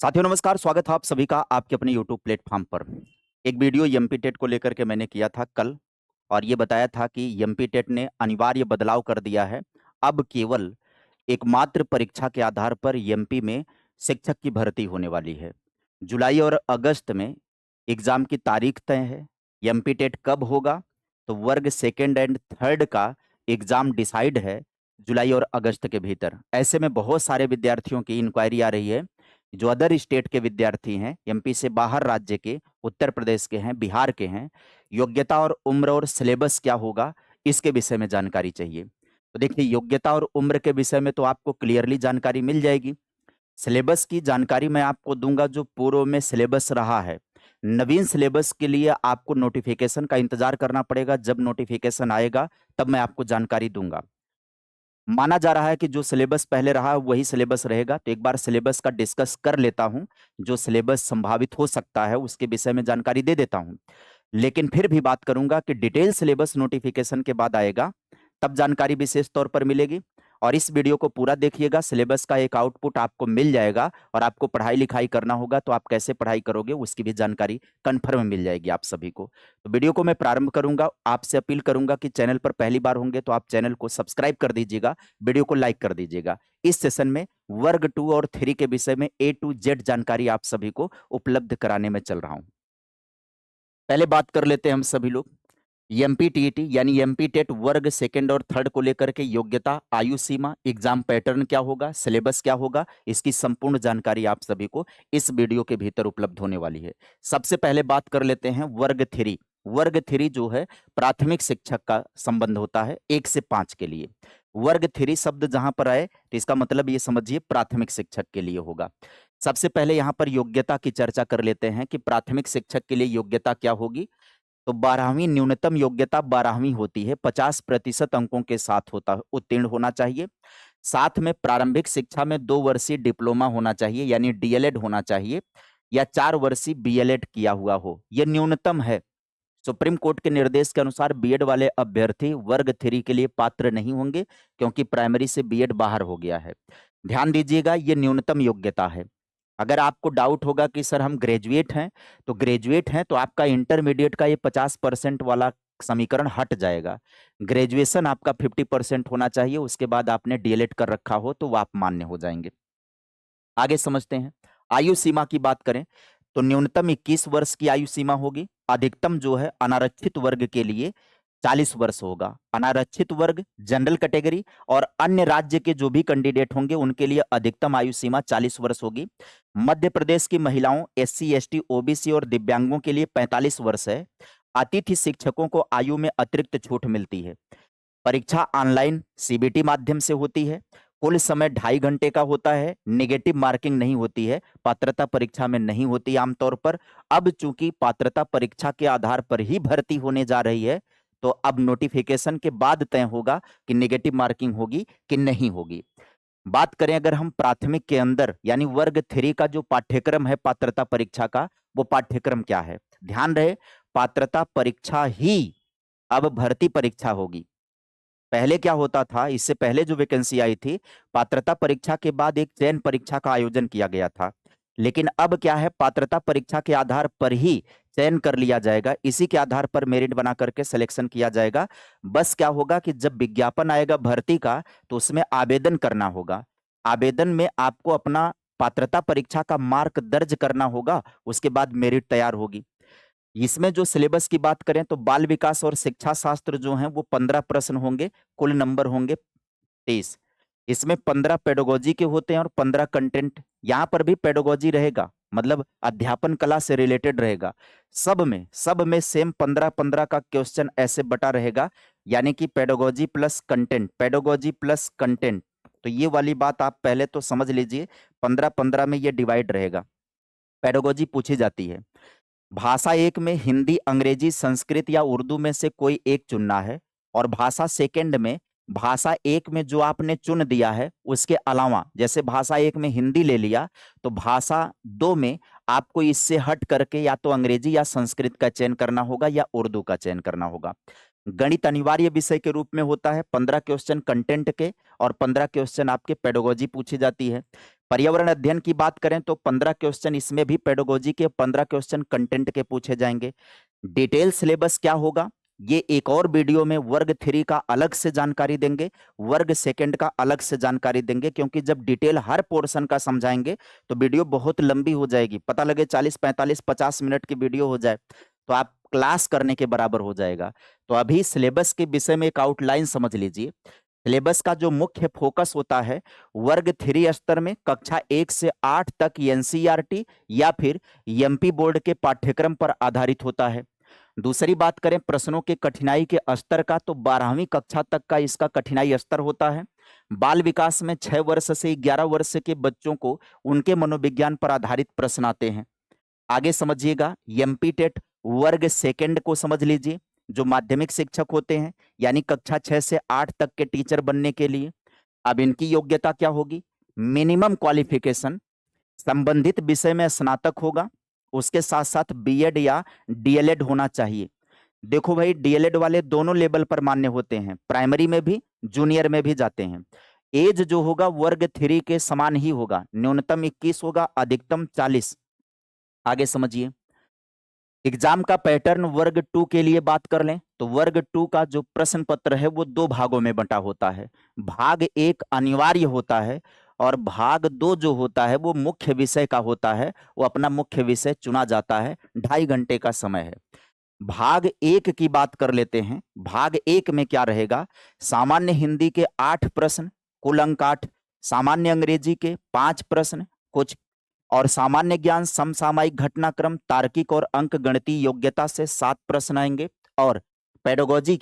साथियों नमस्कार, स्वागत है आप सभी का आपके अपने यूट्यूब प्लेटफॉर्म पर। एक वीडियो एमपी टेट को लेकर के मैंने किया था कल और ये बताया था कि एमपी टेट ने अनिवार्य बदलाव कर दिया है। अब केवल एकमात्र परीक्षा के आधार पर एमपी में शिक्षक की भर्ती होने वाली है। जुलाई और अगस्त में एग्जाम की तारीख तय है। एमपी टेट कब होगा? तो वर्ग सेकेंड एंड थर्ड का एग्जाम डिसाइड है जुलाई और अगस्त के भीतर। ऐसे में बहुत सारे विद्यार्थियों की इंक्वायरी आ रही है जो अदर स्टेट के विद्यार्थी हैं, एमपी से बाहर राज्य के, उत्तर प्रदेश के हैं, बिहार के हैं, योग्यता और उम्र और सिलेबस क्या होगा इसके विषय में जानकारी चाहिए। तो देखिए, योग्यता और उम्र के विषय में तो आपको क्लियरली जानकारी मिल जाएगी। सिलेबस की जानकारी मैं आपको दूंगा जो पूर्व में सिलेबस रहा है। नवीन सिलेबस के लिए आपको नोटिफिकेशन का इंतजार करना पड़ेगा। जब नोटिफिकेशन आएगा तब मैं आपको जानकारी दूंगा। माना जा रहा है कि जो सिलेबस पहले रहा वही सिलेबस रहेगा, तो एक बार सिलेबस का डिस्कस कर लेता हूं। जो सिलेबस संभावित हो सकता है उसके विषय में जानकारी दे देता हूं, लेकिन फिर भी बात करूंगा कि डिटेल सिलेबस नोटिफिकेशन के बाद आएगा, तब जानकारी विशेष तौर पर मिलेगी। और इस वीडियो को पूरा देखिएगा, सिलेबस का एक आउटपुट आपको मिल जाएगा और आपको पढ़ाई लिखाई करना होगा तो आप कैसे पढ़ाई करोगे उसकी भी जानकारी कन्फर्म मिल जाएगी आप सभी को। तो वीडियो को मैं प्रारंभ करूंगा। आपसे अपील करूंगा कि चैनल पर पहली बार होंगे तो आप चैनल को सब्सक्राइब कर दीजिएगा, वीडियो को लाइक कर दीजिएगा। इस सेशन में वर्ग 2 और 3 के विषय में A to Z जानकारी आप सभी को उपलब्ध कराने में चल रहा हूं। पहले बात कर लेते हैं हम सभी लोग एमपीटीईटी यानी एमपी टेट वर्ग सेकंड और थर्ड को लेकर के योग्यता, आयु सीमा, एग्जाम पैटर्न क्या होगा, सिलेबस क्या होगा, इसकी संपूर्ण जानकारी आप सभी को इस वीडियो के भीतर उपलब्ध होने वाली है। सबसे पहले बात कर लेते हैं वर्ग 3। वर्ग 3 जो है प्राथमिक शिक्षक का संबंध होता है 1 से 5 के लिए। वर्ग 3 शब्द जहां पर आए तो इसका मतलब ये समझिए प्राथमिक शिक्षक के लिए होगा। सबसे पहले यहां पर योग्यता की चर्चा कर लेते हैं कि प्राथमिक शिक्षक के लिए योग्यता क्या होगी। तो 12वीं न्यूनतम योग्यता 12वीं होती है, 50% अंकों के साथ होता उत्तीर्ण होना चाहिए। साथ में प्रारंभिक शिक्षा में 2 वर्षीय डिप्लोमा होना चाहिए यानी डीएलएड होना चाहिए, या 4 वर्षीय बीएलएड किया हुआ हो, यह न्यूनतम है। सुप्रीम कोर्ट के निर्देश के अनुसार बीएड वाले अभ्यर्थी वर्ग 3 के लिए पात्र नहीं होंगे क्योंकि प्राइमरी से बीएड बाहर हो गया है। ध्यान दीजिएगा, ये न्यूनतम योग्यता है। अगर आपको डाउट होगा कि सर हम ग्रेजुएट हैं, तो ग्रेजुएट हैं तो आपका इंटरमीडिएट का ये 50% वाला समीकरण हट जाएगा। ग्रेजुएशन आपका 50% होना चाहिए, उसके बाद आपने डीएलएड कर रखा हो तो वो आप मान्य हो जाएंगे। आगे समझते हैं। आयु सीमा की बात करें तो न्यूनतम 21 वर्ष की आयु सीमा होगी। अधिकतम जो है अनारक्षित वर्ग के लिए 40 वर्ष होगा। अनारक्षित वर्ग, जनरल कैटेगरी और अन्य राज्य के जो भी कैंडिडेट होंगे उनके लिए अधिकतम आयु सीमा 40 वर्ष होगी। मध्य प्रदेश की महिलाओं, एससी, एसटी, ओबीसी और दिव्यांगों के लिए 45 वर्ष है। अतिथि शिक्षकों को आयु में अतिरिक्त छूट मिलती है। परीक्षा ऑनलाइन सीबीटी माध्यम से होती है। कुल समय 2.5 घंटे का होता है। नेगेटिव मार्किंग नहीं होती है, पात्रता परीक्षा में नहीं होती आमतौर पर। अब चूंकि पात्रता परीक्षा के आधार पर ही भर्ती होने जा रही है, तो अब नोटिफिकेशन के बाद तय होगा कि नेगेटिव मार्किंग होगी कि नहीं होगी। बात करें अगर हम प्राथमिक के अंदर यानी वर्ग 3 का जो पाठ्यक्रम है पात्रता परीक्षा का, वो पाठ्यक्रम क्या है? ध्यान रहे, पात्रता परीक्षा ही अब भर्ती परीक्षा होगी। पहले क्या होता था, इससे पहले जो वैकेंसी आई थी, पात्रता परीक्षा के बाद एक चयन परीक्षा का आयोजन किया गया था। लेकिन अब क्या है, पात्रता परीक्षा के आधार पर ही चयन कर लिया जाएगा, इसी के आधार पर मेरिट बना करके सिलेक्शन किया जाएगा। बस क्या होगा कि जब विज्ञापन आएगा भर्ती का तो उसमें आवेदन करना होगा। आवेदन में आपको अपना पात्रता परीक्षा का मार्क दर्ज करना होगा, उसके बाद मेरिट तैयार होगी। इसमें जो सिलेबस की बात करें तो बाल विकास और शिक्षा शास्त्र जो हैं वो 15 प्रश्न होंगे, कुल नंबर होंगे 23। इसमें 15 पेडागोजी के होते हैं और 15 कंटेंट। यहाँ पर भी पेडागोजी रहेगा, मतलब अध्यापन कला से रिलेटेड रहेगा। सब में सेम 15-15 का क्वेश्चन ऐसे बटा रहेगा, यानी कि pedagogy plus content, pedagogy plus content. तो ये वाली बात आप पहले तो समझ लीजिए, 15-15 में ये डिवाइड रहेगा। पेडागोजी पूछी जाती है। भाषा एक में हिंदी, अंग्रेजी, संस्कृत या उर्दू में से कोई एक चुनना है। और भाषा सेकंड में, भाषा एक में जो आपने चुन दिया है उसके अलावा, जैसे भाषा एक में हिंदी ले लिया, तो भाषा दो में आपको इससे हट करके या तो अंग्रेजी या संस्कृत का चयन करना होगा या उर्दू का चयन करना होगा। गणित अनिवार्य विषय के रूप में होता है, 15 क्वेश्चन कंटेंट के और 15 क्वेश्चन आपके पेडागोजी पूछी जाती है। पर्यावरण अध्ययन की बात करें तो 15 क्वेश्चन इसमें भी पेडागोजी के, 15 क्वेश्चन कंटेंट के पूछे जाएंगे। डिटेल सिलेबस क्या होगा ये एक और वीडियो में वर्ग 3 का अलग से जानकारी देंगे, वर्ग सेकंड का अलग से जानकारी देंगे, क्योंकि जब डिटेल हर पोर्शन का समझाएंगे तो वीडियो बहुत लंबी हो जाएगी। पता लगे 40, 45, 50 मिनट की वीडियो हो जाए तो आप क्लास करने के बराबर हो जाएगा। तो अभी सिलेबस के विषय में एक आउटलाइन समझ लीजिए। सिलेबस का जो मुख्य फोकस होता है वर्ग 3 स्तर में कक्षा 1 से 8 तक एनसीईआरटी या फिर एमपी बोर्ड के पाठ्यक्रम पर आधारित होता है। दूसरी बात करें प्रश्नों के कठिनाई के स्तर का तो 12वीं कक्षा तक का इसका कठिनाई स्तर होता है। बाल विकास में 6 वर्ष से 11 वर्ष के बच्चों को उनके मनोविज्ञान पर आधारित प्रश्न आते हैं। आगे समझिएगा एमपी टेट वर्ग सेकंड को समझ लीजिए, जो माध्यमिक शिक्षक होते हैं यानी कक्षा 6 से 8 तक के टीचर बनने के लिए। अब इनकी योग्यता क्या होगी? मिनिमम क्वालिफिकेशन संबंधित विषय में स्नातक होगा, उसके साथ साथ बीएड या डीएलएड होना चाहिए। देखो भाई डीएलएड वाले दोनों लेवल पर मान्य होते हैं, प्राइमरी में भी जूनियर में भी जाते हैं। एज जो होगा वर्ग 3 के समान ही होगा, न्यूनतम 21 होगा, अधिकतम 40। आगे समझिए एग्जाम का पैटर्न वर्ग 2 के लिए बात कर लें तो वर्ग 2 का जो प्रश्न पत्र है वो 2 भागों में बंटा होता है। भाग 1 अनिवार्य होता है और भाग 2 जो होता है वो मुख्य विषय का होता है, वो अपना मुख्य विषय चुना जाता है, 2.5 घंटे का समय है। भाग 1 की बात कर लेते हैं। भाग 1 में क्या रहेगा? सामान्य हिंदी के 8 प्रश्न, कुल अंक 8, सामान्य अंग्रेजी के 5 प्रश्न कुछ, और सामान्य ज्ञान, समसामयिक घटनाक्रम, तार्किक और अंक गणितीय योग्यता से 7 प्रश्न आएंगे, और पेडागोजी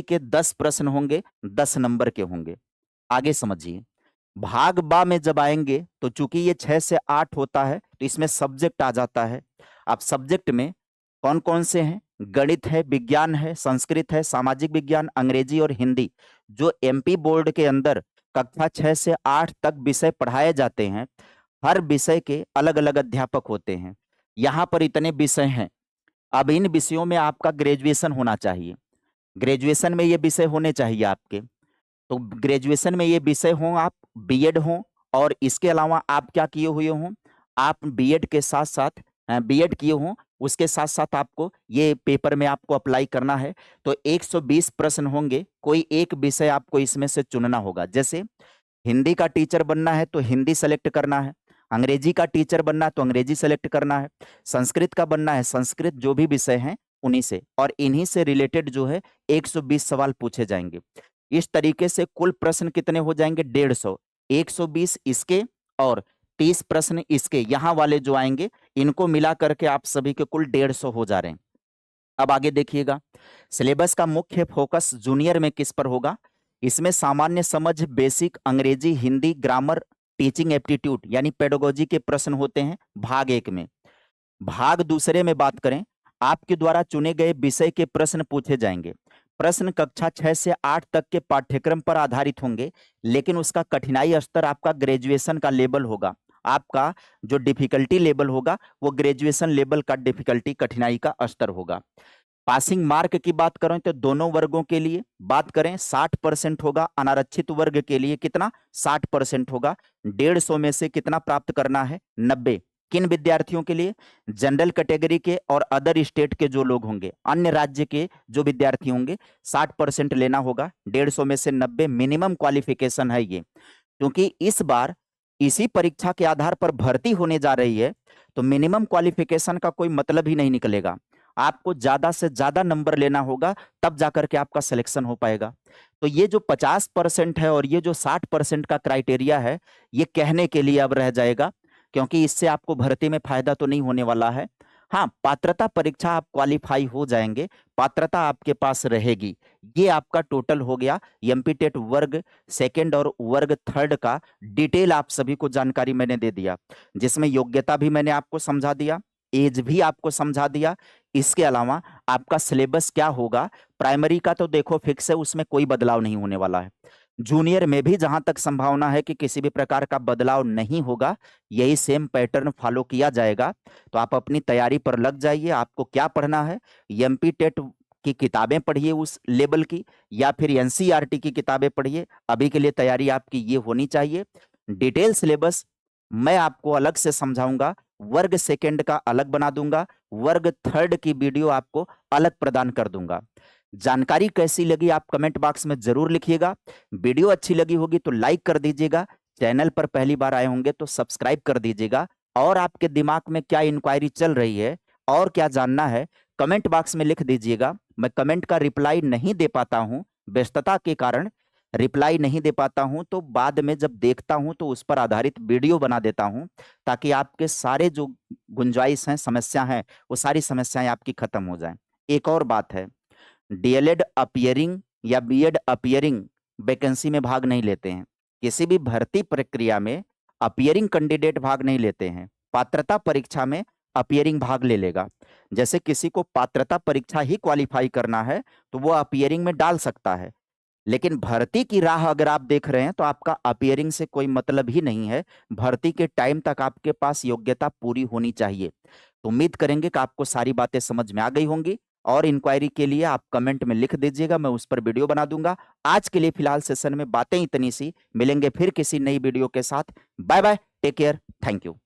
के 10 प्रश्न होंगे, 10 नंबर के होंगे। आगे समझिए भाग बा में जब आएंगे तो चूंकि ये 6 से 8 होता है तो इसमें सब्जेक्ट आ जाता है। अब सब्जेक्ट में कौन कौन से हैं? गणित है, विज्ञान है, संस्कृत है, सामाजिक विज्ञान, अंग्रेजी और हिंदी। जो एमपी बोर्ड के अंदर कक्षा 6 से 8 तक विषय पढ़ाए जाते हैं, हर विषय के अलग अलग अध्यापक होते हैं। यहाँ पर इतने विषय हैं। अब इन विषयों में आपका ग्रेजुएशन होना चाहिए, ग्रेजुएशन में ये विषय होने चाहिए आपके। तो ग्रेजुएशन में ये विषय हो, आप बीएड हो, और इसके अलावा आप क्या किए हुए हो, आप बीएड के साथ साथ बीएड किए हो, उसके साथ साथ आपको ये पेपर में आपको अप्लाई करना है। तो 120 प्रश्न होंगे, कोई एक विषय आपको इसमें से चुनना होगा। जैसे हिंदी का टीचर बनना है तो हिंदी सेलेक्ट करना है, अंग्रेजी का टीचर बनना है तो अंग्रेजी सेलेक्ट करना है, संस्कृत का बनना है संस्कृत, जो भी विषय हैं उन्हीं से, और इन्हीं से रिलेटेड जो है 120 सवाल पूछे जाएंगे। इस तरीके से कुल प्रश्न कितने हो जाएंगे? 150, 120 इसके और 30 प्रश्न इसके, यहाँ वाले जो आएंगे इनको मिला करके आप सभी के कुल 150 हो जा रहे हैं। अब आगे देखिएगा सिलेबस का मुख्य फोकस जूनियर में किस पर होगा? इसमें सामान्य समझ, बेसिक, अंग्रेजी, हिंदी, ग्रामर, टीचिंग एप्टीट्यूड यानी पेडागोजी के प्रश्न होते हैं भाग 1 में। भाग दूसरे में बात करें, आपके द्वारा चुने गए विषय के प्रश्न पूछे जाएंगे। प्रश्न कक्षा 6 से 8 तक के पाठ्यक्रम पर आधारित होंगे, लेकिन उसका कठिनाई स्तर आपका ग्रेजुएशन का लेवल होगा। आपका जो डिफिकल्टी लेवल होगा वो ग्रेजुएशन लेवल का डिफिकल्टी कठिनाई का स्तर होगा। पासिंग मार्क की बात करें तो दोनों वर्गों के लिए बात करें 60% होगा, अनारक्षित वर्ग के लिए कितना? 60% होगा। 150 में से कितना प्राप्त करना है? 90। किन विद्यार्थियों के लिए? जनरल कैटेगरी के और अदर स्टेट के जो लोग होंगे, अन्य राज्य के जो विद्यार्थी होंगे, 60% लेना होगा। 150 में से 90 मिनिमम क्वालिफिकेशन है ये, क्योंकि इस बार इसी परीक्षा के आधार पर भर्ती होने जा रही है, तो मिनिमम क्वालिफिकेशन का कोई मतलब ही नहीं निकलेगा। आपको ज्यादा से ज्यादा नंबर लेना होगा, तब जाकर के आपका सिलेक्शन हो पाएगा। तो ये जो 50% है और ये जो 60% का क्राइटेरिया है, ये कहने के लिए अब रह जाएगा, क्योंकि इससे आपको भर्ती में फायदा तो नहीं होने वाला है। हाँ, पात्रता परीक्षा आप क्वालिफाई हो जाएंगे, पात्रता आपके पास रहेगी। ये आपका टोटल हो गया एमपी टेट वर्ग सेकंड और वर्ग थर्ड का डिटेल आप सभी को जानकारी मैंने दे दिया, जिसमें योग्यता भी मैंने आपको समझा दिया, एज भी आपको समझा दिया। इसके अलावा आपका सिलेबस क्या होगा, प्राइमरी का तो देखो फिक्स है, उसमें कोई बदलाव नहीं होने वाला है। जूनियर में भी जहां तक संभावना है कि किसी भी प्रकार का बदलाव नहीं होगा, यही सेम पैटर्न फॉलो किया जाएगा। तो आप अपनी तैयारी पर लग जाइए। आपको क्या पढ़ना है? एमपी टेट कि किताबें पढ़िए उस लेवल की, या फिर एनसीईआरटी की किताबें पढ़िए। अभी के लिए तैयारी आपकी ये होनी चाहिए। डिटेल सिलेबस मैं आपको अलग से समझाऊंगा, वर्ग सेकंड का अलग बना दूंगा, वर्ग थर्ड की वीडियो आपको अलग प्रदान कर दूंगा। जानकारी कैसी लगी आप कमेंट बॉक्स में जरूर लिखिएगा। वीडियो अच्छी लगी होगी तो लाइक कर दीजिएगा, चैनल पर पहली बार आए होंगे तो सब्सक्राइब कर दीजिएगा। और आपके दिमाग में क्या इंक्वायरी चल रही है और क्या जानना है, कमेंट बॉक्स में लिख दीजिएगा। मैं कमेंट का रिप्लाई नहीं दे पाता हूं, व्यस्तता के कारण रिप्लाई नहीं दे पाता हूं, तो बाद में जब देखता हूं तो उस पर आधारित वीडियो बना देता हूं, ताकि आपके सारे जो गुंजाइश हैं, समस्या हैं, वो सारी समस्याएं आपकी खत्म हो जाएं। एक और बात है, डीएलएड अपीयरिंग या बीएड अपीयरिंग वैकेंसी में भाग नहीं लेते हैं। किसी भी भर्ती प्रक्रिया में अपीयरिंग कैंडिडेट भाग नहीं लेते हैं। पात्रता परीक्षा में अपीयरिंग भाग ले लेगा। जैसे किसी को पात्रता परीक्षा ही क्वालिफाई करना है तो वो अपीयरिंग में डाल सकता है, लेकिन भर्ती की राह अगर आप देख रहे हैं तो आपका अपीयरिंग से कोई मतलब ही नहीं है। भर्ती के टाइम तक आपके पास योग्यता पूरी होनी चाहिए। तो उम्मीद करेंगे कि आपको सारी बातें समझ में आ गई होंगी, और इंक्वायरी के लिए आप कमेंट में लिख दीजिएगा, मैं उस पर वीडियो बना दूंगा। आज के लिए फिलहाल सेशन में बातें इतनी सी, मिलेंगे फिर किसी नई वीडियो के साथ। Bye bye, take care, thank you.